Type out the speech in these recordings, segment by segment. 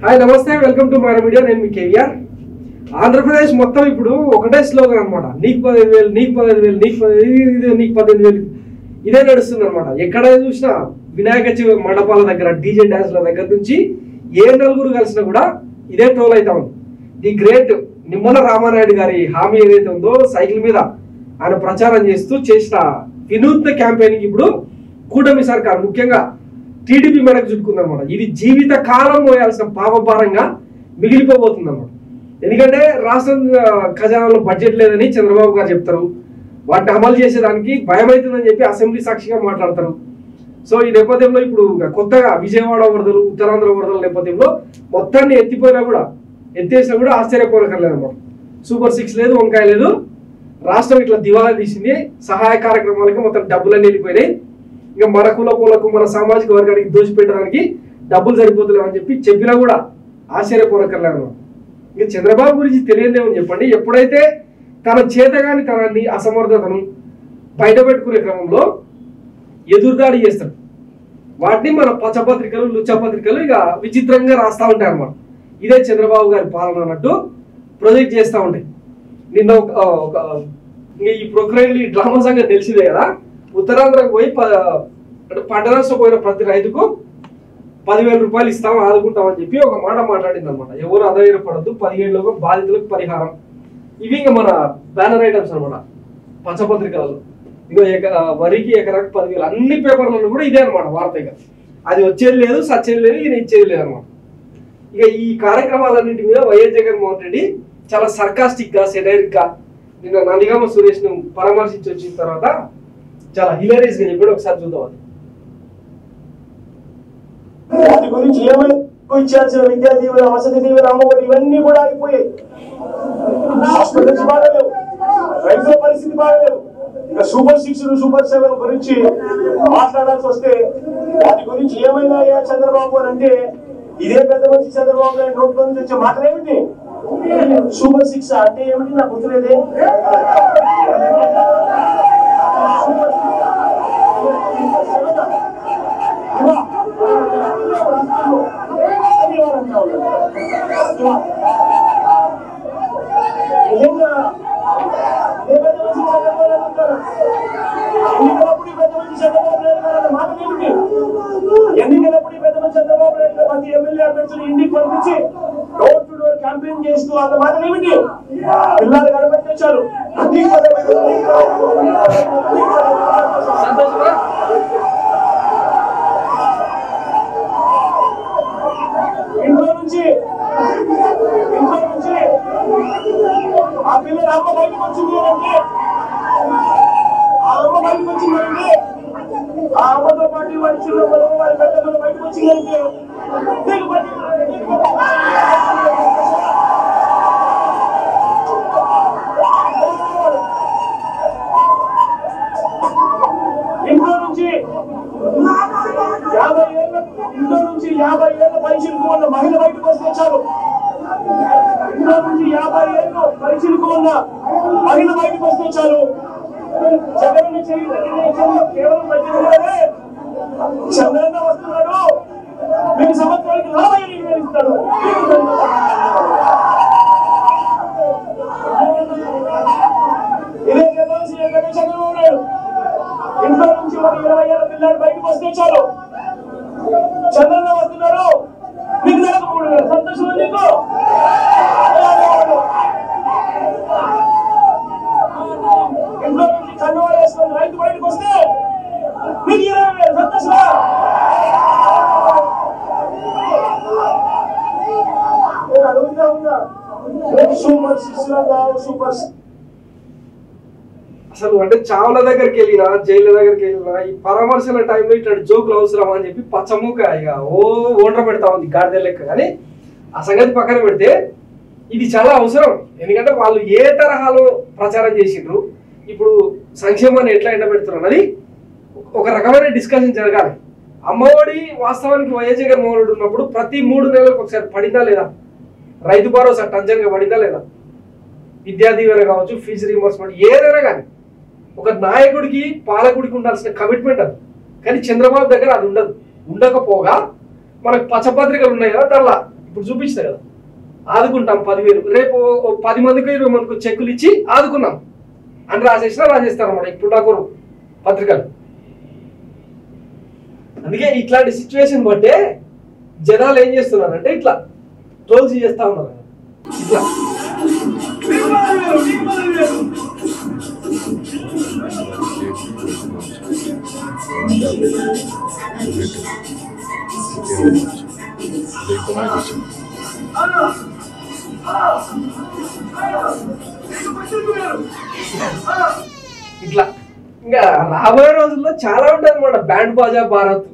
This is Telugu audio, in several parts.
హాయ్ నమస్తే వెల్కమ్ టు మై మీడియా. నేను మీ కేవీఆర్. ఆంధ్రప్రదేశ్ మొత్తం ఇప్పుడు ఒకటే స్లోగన్ అనమాట, నీకు 15,000 నీకు 15,000 నీకు 15,000 నీకు 18,000 ఇదే నడుస్తుంది అనమాట. ఎక్కడ చూసినా వినాయక మండపాల దగ్గర డీజే డాన్స్ల దగ్గర నుంచి ఏ నలుగురు కలిసినా కూడా ఇదే ట్రోల్ అవుతా ఉంది. ది గ్రేట్ నిమ్మల రామానాయుడు గారి హామీ ఏదైతే ఉందో సైకిల్ మీద ఆయన ప్రచారం చేస్తూ చేసిన వినూత్న క్యాంపెయినింగ్ ఇప్పుడు కూటమి సర్కార్ ముఖ్యంగా టీడీపీ మెడకు చుట్టుకుందనమాట. ఇది జీవిత కాలం మోయాల్సిన పాపభారంగా మిగిలిపోబోతుంది అనమాట. ఎందుకంటే రాష్ట్ర ఖజానాలో బడ్జెట్ లేదని చంద్రబాబు గారు చెప్తారు, వాటిని అమలు చేసేదానికి భయం అవుతుందని చెప్పి అసెంబ్లీ సాక్షిగా మాట్లాడతారు. సో ఈ నేపథ్యంలో ఇప్పుడు కొత్తగా విజయవాడ వరదలు, ఉత్తరాంధ్ర వరదల నేపథ్యంలో మొత్తాన్ని ఎత్తేసినా కూడా ఆశ్చర్యపోనక్కర్లేదు అనమాట. సూపర్ 6 లేదు, వంకాయ లేదు, రాష్ట్రం ఇట్లా దివాలా తీసింది. సహాయ కార్యక్రమాలకి మొత్తం డబ్బులన్నీ వెళ్ళిపోయినాయి. ఇంకా మన కులపోలకు మన సామాజిక వర్గానికి దోచిపెట్టడానికి డబ్బులు సరిపోతలేమని చెప్పినా కూడా ఆశ్చర్యపోనక్కర్లేదు అనమాట. ఇంకా చంద్రబాబు గురించి తెలియదేమని చెప్పండి. ఎప్పుడైతే తన చేతగాని తనాన్ని అసమర్థతను బయట పెట్టుకునే క్రమంలో ఎదురుదాడి చేస్తాడు, వాటిని మన పచ్చపత్రికలు లుచ్చపత్రికలు ఇక విచిత్రంగా రాస్తూ ఉంటాయి అన్నమాట. ఇదే చంద్రబాబు గారి పాలన అన్నట్టు ప్రొజెక్ట్ చేస్తూ ఉంటాయి. నిన్న ఈ ప్రొక్రైన్లీ డ్రామా సంగతి తెలిసిందే కదా. ఉత్తరాంధ్రకు పోయి పంట నష్టం పోయిన ప్రతి రైతుకు 10,000 రూపాయలు ఇస్తాం, ఆదుకుంటామని చెప్పి ఒక మాట మాట్లాడింది అనమాట. ఎవరు అధైర్యపడద్దు, 17 బాధితులకు పరిహారం. ఇవి ఇంకా మన బ్యానర్ ఐటమ్స్ అనమాట పచ్చపత్రికలలో. ఇక వరికి ఎకరాకు 10,000 అన్ని పేపర్లలో కూడా ఇదే అనమాట వార్త. ఇక అది వచ్చేది లేదు, సచ్చేది లేదు, ఈయన ఇచ్చేది లేదు అనమాట. ఇక ఈ కార్యక్రమాలన్నింటి మీద వైఎస్ జగన్మోహన్ రెడ్డి చాలా సర్కాస్టిక్ గా, సెటైరిక్ గా నిన్న నందిగామ సురేష్ ను పరామర్శించి వచ్చిన తర్వాత చాలా హిలేరియస్ గా చెప్పాడు. ఒకసారి చూద్దాం. వాటి గురించి ఏమైనా ఇచ్చాల్సిన విద్యా దీవెన, వసతి దీవెన, అమ్మఒడి ఇవన్నీ కూడా ఆగిపోయాయి. హాస్పిటల్స్ బాగలేవు, రైతుల పరిస్థితి బాగలేవు. ఇక సూపర్ 6, సూపర్ 7 గురించి మాట్లాడాల్సి వస్తే వాటి గురించి ఏమైనా చంద్రబాబు అని అంటే ఇదే పెద్ద మంచి చంద్రబాబు గారి నోట్లో నుంచి వచ్చే మాటలు ఏమిటి? సూపర్ 6 అంటే ఏమిటి నాకు గుర్తులేదే. ఎన్నికలప్పుడు పెద్ద మంది చంద్రబాబు నాయుడు ప్రతి ఎమ్మెల్యే అభ్యర్థులు ఇంటికి పంపించి డోర్ టు డోర్ క్యాంపెయిన్ చేస్తూ అన్న మాటలు ఏమిటి? పిల్లలు కనబెట్టించారు. ఇంట్లో నుంచి ఆ పిల్లల అమ్మ బయటకు వచ్చింది అంటే, ఆ అమ్మ బయటకు వచ్చిందంటే, ఆ అమ్మతో పాటు వారి చిన్నప్పుడు వారి పెద్దలు బయటకు వచ్చిందంటే ఇంట్లో నుంచి 50 ఏళ్ళ పైచిలకు ఉన్న మహిళ బయటకు వస్తే చాలు. ఇంట్లో నుంచి 50 ఏళ్ళు పైచిలకు ఉన్న మహిళ బయటకు వస్తే చాలు. జగన్ కేవలం ప్రజలే చంద్రన్న వస్తున్నాడు, మీకు సంవత్సరానికి 40,000 ఇస్తాడు. ఇదే చెప్పాల్సి చంద్రబాబు నాయుడు. ఇంట్లో నుంచి ఒక 20 ఏళ్ళ పిల్లాడు బయటకు వస్తే చాలు, చంద్రన్న వస్తున్నాడు, మీకు నెలకు 3,000. సంతోషం నీకు? ఇంట్లో నుంచి కన్నువాళ్ళు వేసుకొని రైతు బయటకు వస్తే మీకు 20,000. సంతోషమా? అడుగుతా ఉన్నా, సూపర్ 6 సూపర్. అసలు అంటే చావుల దగ్గరికి వెళ్ళినా, జైళ్ళ దగ్గరికి వెళ్ళినా ఈ పరామర్శల టైంలో ఇట్లాంటి జోకులు అవసరం అని చెప్పి పచ్చమూక ఇక ఓండ్ర పెడతా ఉంది గాడిద లెక్క. కానీ ఆ సంగతి పక్కన పెడితే ఇది చాలా అవసరం. ఎందుకంటే వాళ్ళు ఏ తరహాలో ప్రచారం చేసిండ్రు, ఇప్పుడు సంక్షేమాన్ని ఎట్లా ఎండబెడుతున్నారు అన్నది ఒక రకమైన డిస్కషన్ జరగాలి. అమ్మఒడి వాస్తవానికి వైఎస్ జగన్మోహన్ రెడ్డి ఉన్నప్పుడు ప్రతి 3 నెలలకు ఒకసారి పడిందా లేదా? రైతు భరోసా టంజన్గా పడిందా లేదా? విద్యా దీవెన కావచ్చు, ఫీజు రీంబర్స్మెంట్, ఏదైనా కానీ ఒక నాయకుడికి పాలకుడికి ఉండాల్సిన కమిట్మెంట్ అది. కానీ చంద్రబాబు దగ్గర అది ఉండదు. ఉండకపోగా మనకు పచ్చపత్రికలు ఉన్నాయి కదా, దానిలో ఇప్పుడు చూపించిన కదా, ఆదుకుంటాం 10,000, రేపు 10 మందికి 20 మందికి చెక్కులు ఇచ్చి ఆదుకున్నాం అని రాసేస్తారు అన్నమాట ఇప్పుడు నాకు పత్రికలు. అందుకే ఇట్లాంటి సిచ్యువేషన్ బట్టే జనాలు ఏం చేస్తున్నారంటే ఇట్లా ట్రోల్స్ చేస్తా ఉన్నారు ఇట్లా. ఇట్లా ఇంకా రాబోయే రోజుల్లో చాలా ఉంటాయి అన్నమాట. బ్యాండ్ బాజా భారత్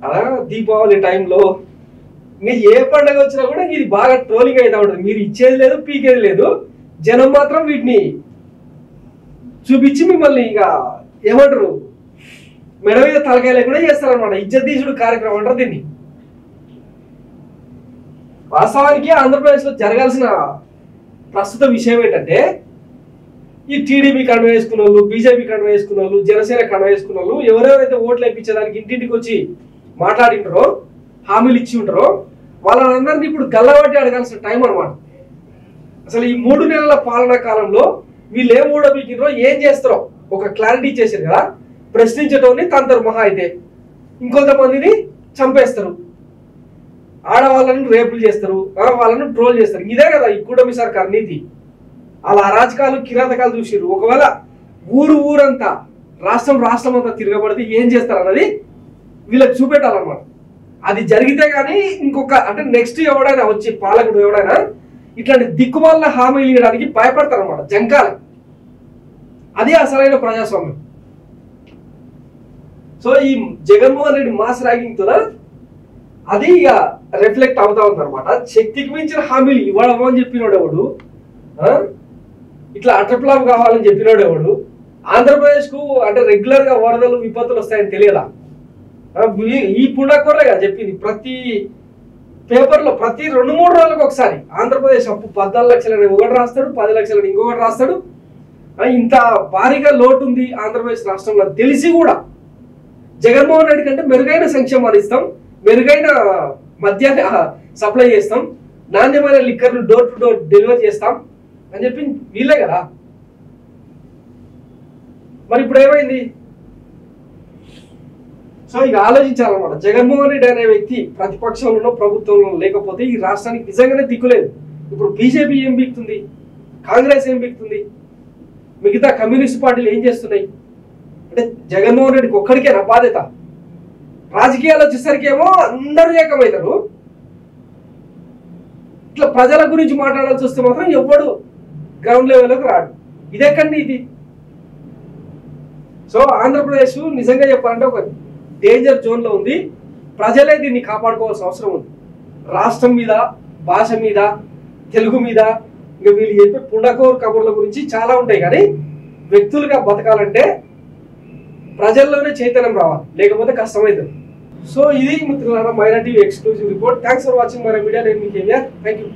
అలా దీపావళి టైంలో ఇంకా ఏ పండుగ వచ్చినా కూడా ఇది బాగా ట్రోలింగ్ అవుతా ఉంటుంది. మీరు ఇచ్చేది లేదు, పీకేది లేదు, జనం మాత్రం వీటిని చూపించి మిమ్మల్ని ఇక ఏమంటారు మెడ మీద తలకాయలు కూడా చేస్తారనమాట. ఇజ్జతీసుడు కార్యక్రమం అంటారు దీన్ని. వాస్తవానికి ఆంధ్రప్రదేశ్లో జరగాల్సిన ప్రస్తుత విషయం ఏంటంటే ఈ టీడీపీ కండ వేసుకున్న వాళ్ళు, బీజేపీ కండ వేసుకున్న వాళ్ళు, జనసేన కండ వేసుకున్న వాళ్ళు ఎవరెవరైతే ఓట్లు వేయించడానికి ఇంటింటికి వచ్చి మాట్లాడింటారో, హామీలు ఇచ్చి ఉంటారో వాళ్ళందరినీ ఇప్పుడు గల్లబట్టి అడగాల్సిన టైం అనమాట. అసలు ఈ 3 నెలల పాలనా కాలంలో వీళ్ళు ఏం ఊడబీకినరో, ఏం చేస్తారో ఒక క్లారిటీ ఇచ్చేసారు కదా. ప్రశ్నించటోని తంతరు మహా అయితే, ఇంకొంతమందిని చంపేస్తారు, ఆడవాళ్ళను రేపులు చేస్తారు, వాళ్ళను ట్రోల్ చేస్తారు. ఇదే కదా ఈ కూటమి సర్కార్ నీతి. వాళ్ళ అరాచకాలు కిరాతకాలు చూసిర్రు. ఒకవేళ ఊరంతా రాష్ట్రం అంతా తిరగబడితే ఏం చేస్తారు అన్నది వీళ్ళకి చూపెట్టాలన్నమాట. అది జరిగితే కానీ ఇంకొక అంటే నెక్స్ట్ ఎవడైనా వచ్చి పాలకుడు ఎవడైనా ఇట్లాంటి దిక్కుమాల హామీలు ఇవ్వడానికి భయపడతారు అనమాట, జంకాల. అది అసలైన ప్రజాస్వామ్యం. సో ఈ జగన్మోహన్ రెడ్డి మాస్ ర్యాగింగ్ తో అది ఇక రిఫ్లెక్ట్ అవుతా ఉంది అనమాట. శక్తికి మించిన హామీలు ఇవ్వడము అని చెప్పినోడు ఎవడు, ఇట్లా అటప్లాప్ కావాలని చెప్పినోడు ఎవడు, ఆంధ్రప్రదేశ్ కు అంటే రెగ్యులర్ గా వరదలు విపత్తులు వస్తాయని తెలియదా? ఈ పుండకూరలే కదా చెప్పింది. ప్రతి పేపర్లో ప్రతి 2-3 రోజులకు ఒకసారి ఆంధ్రప్రదేశ్ అప్పు 14 లక్షలని ఒకటి రాస్తాడు, 10 లక్షలని ఇంకొకటి రాస్తాడు. ఇంత భారీగా లోటు ఉంది ఆంధ్రప్రదేశ్ రాష్ట్రంలో తెలిసి కూడా జగన్మోహన్ రెడ్డి కంటే మెరుగైన సంక్షేమాలు ఇస్తాం, మెరుగైన మద్యాన్ని సప్లై చేస్తాం, నాణ్యమైన లిక్కర్లు డోర్ టు డోర్ డెలివరీ చేస్తాం అని చెప్పి వీళ్ళే కదా. మరి ఇప్పుడు ఏమైంది? సో ఇక ఆలోచించాలన్నమాట. జగన్మోహన్ రెడ్డి అనే వ్యక్తి ప్రతిపక్షంలో ప్రభుత్వంలో లేకపోతే ఈ రాష్ట్రానికి నిజంగానే దిక్కులేదు. ఇప్పుడు బీజేపీ ఏం బిక్తుంది, కాంగ్రెస్ ఏం బిక్తుంది, మిగతా కమ్యూనిస్ట్ పార్టీలు ఏం చేస్తున్నాయి అంటే జగన్మోహన్ రెడ్డికి ఒక్కడికేనా బాధ్యత? రాజకీయాలు వచ్చేసరికి ఏమో అందరూ ఏకమవుతారు, ఇట్లా ప్రజల గురించి మాట్లాడాల్సి వస్తే మాత్రం ఎవడు గ్రౌండ్ లెవెల్లోకి రాడు. ఇదెక్కడి ఇది? సో ఆంధ్రప్రదేశ్ నిజంగా చెప్పాలంటే ఒక డేంజర్ జోన్ లో ఉంది. ప్రజలే దీన్ని కాపాడుకోవాల్సిన అవసరం ఉంది. రాష్ట్రం మీద, భాష మీద, తెలుగు మీద ఇంకా వీళ్ళు చెప్పే పుండకోర్ కబుర్ల గురించి చాలా ఉంటాయి, కానీ వ్యక్తులుగా బతకాలంటే ప్రజల్లోనే చైతన్యం రావాలి, లేకపోతే కష్టమవుతుంది. సో ఇది మిత్రులారా మైరా TV exclusive report. Thanks for watching my video. నేను మీ కేవీఆర్. Thank you.